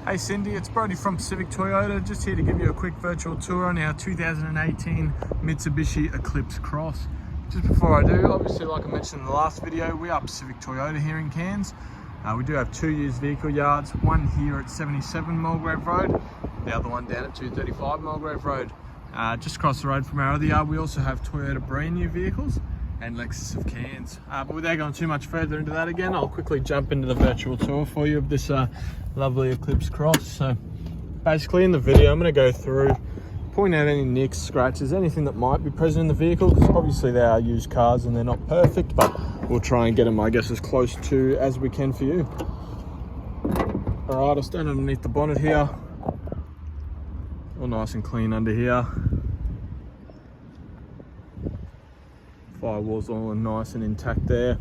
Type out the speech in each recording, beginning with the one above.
Hey Cindy, it's Brody from Pacific Toyota, just here to give you a quick virtual tour on our 2018 Mitsubishi Eclipse Cross. Just before I do, obviously like I mentioned in the last video, we are Pacific Toyota here in Cairns. We do have 2 used vehicle yards, one here at 77 Mulgrave Road, the other one down at 235 Mulgrave Road. Just across the road from our other yard, we also have Toyota brand new vehicles and Lexus of Cairns. But without going too much further into that again, I'll quickly jump into the virtual tour for you of this lovely Eclipse Cross. So basically in the video, I'm going to go through, point out any nicks, scratches, anything that might be present in the vehicle, because obviously they are used cars and they're not perfect, but we'll try and get them, I guess, as close to as we can for you. All right, I'll stand underneath the bonnet here. All nice and clean under here. Firewall's all nice and intact there.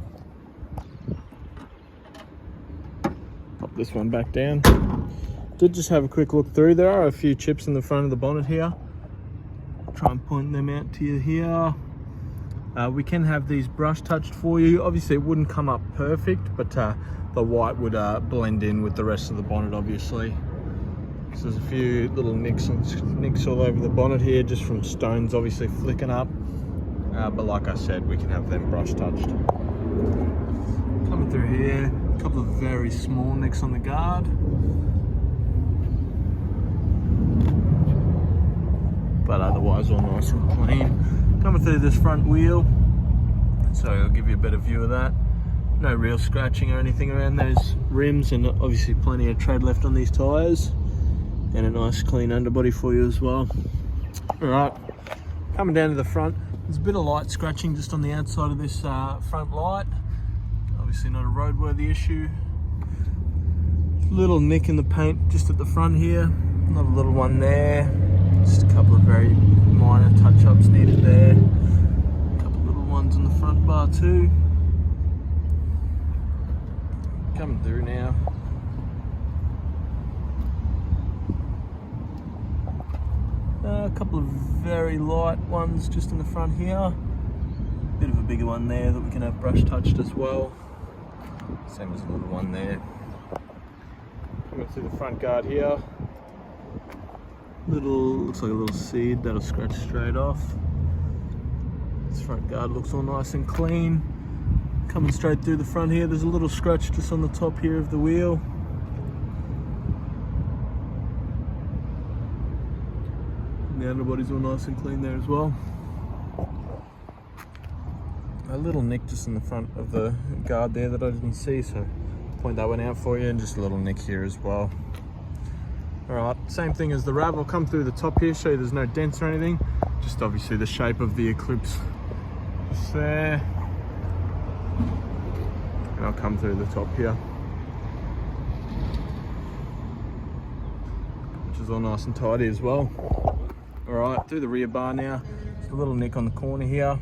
Pop this one back down. Did just have a quick look through. There are a few chips in the front of the bonnet here. Try and point them out to you here. We can have these brush touched for you. Obviously it wouldn't come up perfect, but the white would blend in with the rest of the bonnet, obviously. So there's a few little nicks all over the bonnet here, just from stones obviously flicking up. But like I said, we can have them brush touched. Coming through here, a couple of very small nicks on the guard. But otherwise all nice and clean. Coming through this front wheel, so I'll give you a better view of that. No real scratching or anything around those rims, and obviously plenty of tread left on these tyres. And a nice clean underbody for you as well. Alright, coming down to the front, there's a bit of light scratching just on the outside of this front light. Obviously not a roadworthy issue. Little nick in the paint just at the front here. Another little one there. Just a couple of very minor touch-ups needed there. A couple little ones on the front bar too. Coming through now. A couple of very light ones just in the front here. Bit of a bigger one there that we can have brush touched as well. Same as a little one there. Coming through the front guard here. Looks like a little seed that'll scratch straight off. This front guard looks all nice and clean. Coming straight through the front here, there's a little scratch just on the top here of the wheel. The underbody's all nice and clean there as well. A little nick just in the front of the guard there that I didn't see, so point that one out for you, and just a little nick here as well. Alright, same thing as the RAV. I'll come through the top here, show you there's no dents or anything. Just obviously the shape of the Eclipse just there. And I'll come through the top here, which is all nice and tidy as well. Alright, through the rear bar now, just a little nick on the corner here.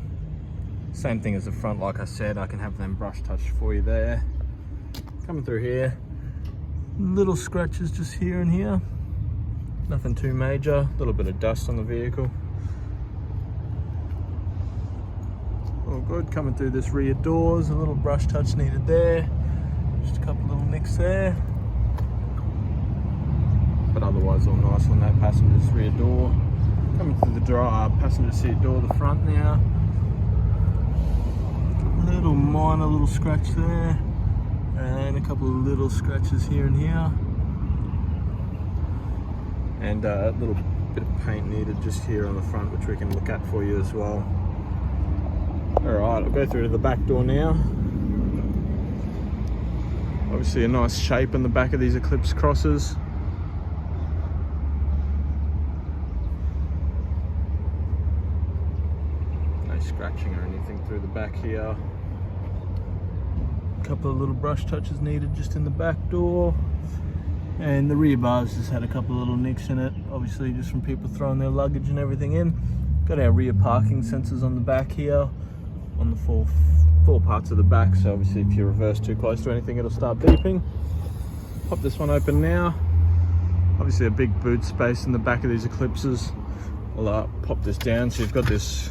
Same thing as the front, like I said, I can have them brush touched for you there. Coming through here, little scratches just here and here. Nothing too major, a little bit of dust on the vehicle. All good. Coming through this rear doors, a little brush touch needed there. Just a couple little nicks there. But otherwise all nice on that passenger's rear door. Coming through the passenger seat door, the front now. Little minor little scratch there, and a couple of little scratches here and here, and a little bit of paint needed just here on the front, which we can look at for you as well. Alright, I'll go through to the back door now. Obviously a nice shape in the back of these Eclipse Crosses. Scratching or anything through the back here. A couple of little brush touches needed just in the back door, and the rear bars just had a couple of little nicks in it, obviously just from people throwing their luggage and everything in. Got our rear parking sensors on the back here, on the four parts of the back, so obviously if you reverse too close to anything it'll start beeping. Pop this one open now. Obviously a big boot space in the back of these Eclipses. I'll pop this down, so you've got this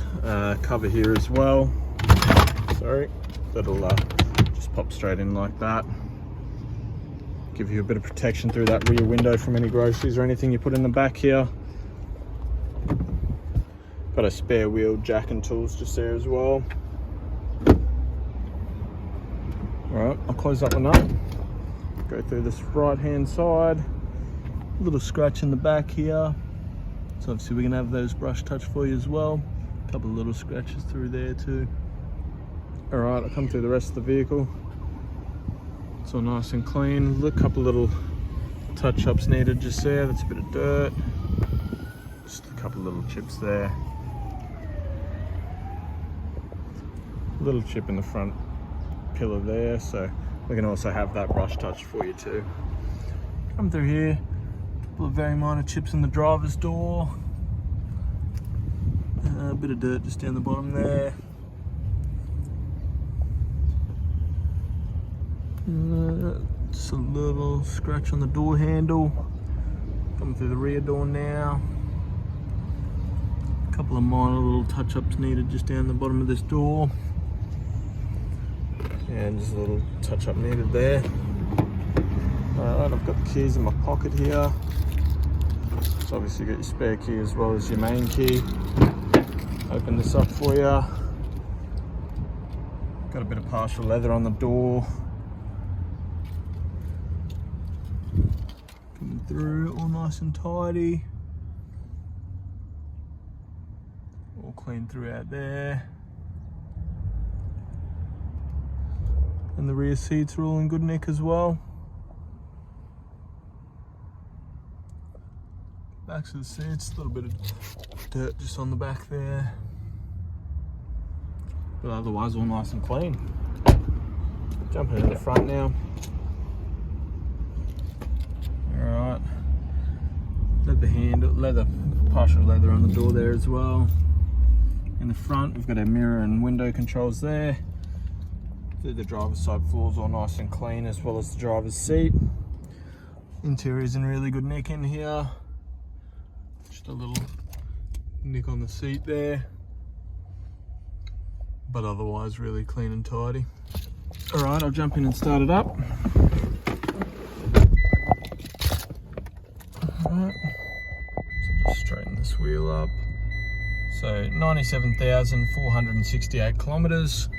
cover here as well. Sorry, that'll just pop straight in like that. give you a bit of protection through that rear window from any groceries or anything you put in the back here. Got a spare wheel jack and tools just there as well. Alright, I'll close that one up. Go through this right hand side. A little scratch in the back here. So obviously we're going to have those brush touch for you as well. A couple of little scratches through there too. Alright, I'll come through the rest of the vehicle. It's all nice and clean. A couple of little touch-ups needed just there. That's a bit of dirt. Just a couple of little chips there. A little chip in the front pillar there, so we can also have that brush touch for you too. Come through here. A couple of very minor chips in the driver's door. A bit of dirt just down the bottom there. Just a little scratch on the door handle. Coming through the rear door now. A couple of minor little touch-ups needed just down the bottom of this door. And just a little touch-up needed there. Alright, I've got the keys in my pocket here. So obviously you got your spare key as well as your main key. Open this up for you. Got a bit of partial leather on the door. Coming through, all nice and tidy. All clean throughout there. And the rear seats are all in good nick as well. Backs of the seats, a little bit of dirt just on the back there. But otherwise all nice and clean. Jumping in the front now. Alright. Leather, partial leather on the door there as well. In the front we've got our mirror and window controls there. The driver's side floor's all nice and clean, as well as the driver's seat. Interior's in really good nick in here. Just a little nick on the seat there, but otherwise really clean and tidy. Alright, I'll jump in and start it up. Alright, so just straighten this wheel up. So 97,468 kilometers.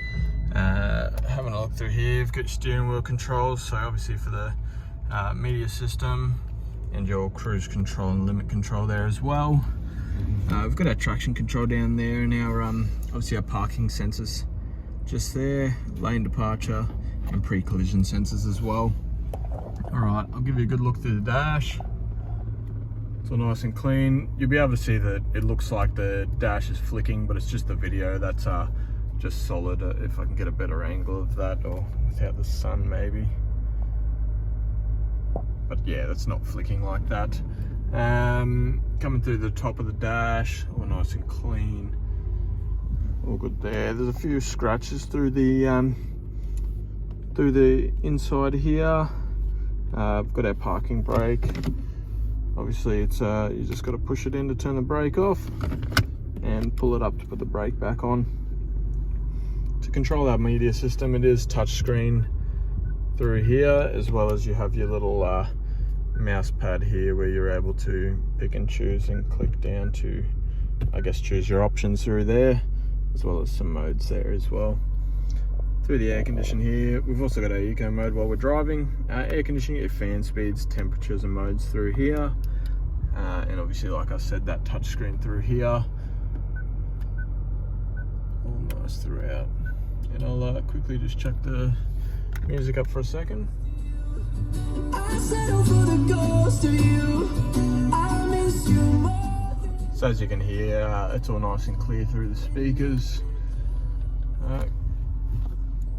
Having a look through here, you've got your steering wheel controls, so obviously for the media system, and your cruise control and limit control there as well. We've got our traction control down there, and our obviously our parking sensors just there, lane departure and pre-collision sensors as well. Alright, I'll give you a good look through the dash. It's all nice and clean. You'll be able to see that it looks like the dash is flicking, but it's just the video that's just solid. If I can get a better angle of that, or without the sun maybe. But yeah, that's not flicking like that. Coming through the top of the dash, all nice and clean. All good there. There's a few scratches through the inside here. I've got our parking brake. Obviously it's you just got to push it in to turn the brake off and pull it up to put the brake back on. To control our media system, it is touchscreen through here, as well as you have your little mouse pad here where you're able to pick and choose and click down to, I guess, choose your options through there, as well as some modes there as well. Through the air condition here, we've also got our eco mode while we're driving. Air conditioning, your fan speeds, temperatures and modes through here. And obviously, like I said, that touchscreen through here. All nice throughout. And I'll quickly just chuck the music up for a second. So as you can hear, it's all nice and clear through the speakers.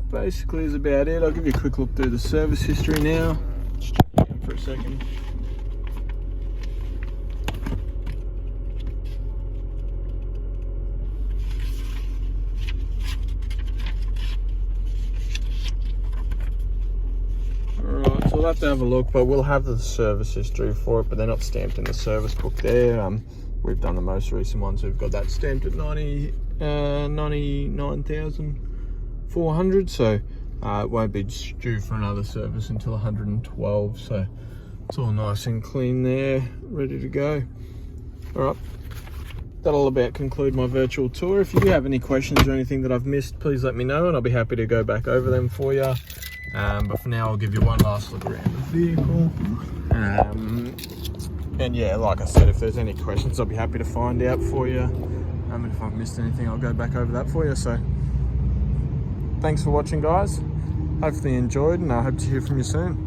Basically is about it. I'll give you a quick look through the service history now. Just check it out for a second. Alright, so we'll have to have a look, but we'll have the service history for it, but they're not stamped in the service book there. We've done the most recent ones. We've got that stamped at 99,400, so It won't be due for another service until 112, so it's all nice and clean there, ready to go. All right, that'll about conclude my virtual tour. If you do have any questions or anything that I've missed, please let me know and I'll be happy to go back over them for you. But for now, I'll give you one last look around the vehicle. And yeah, like I said, if there's any questions, I'll be happy to find out for you. And if I've missed anything, I'll go back over that for you. So thanks for watching, guys. Hopefully you enjoyed, and I hope to hear from you soon.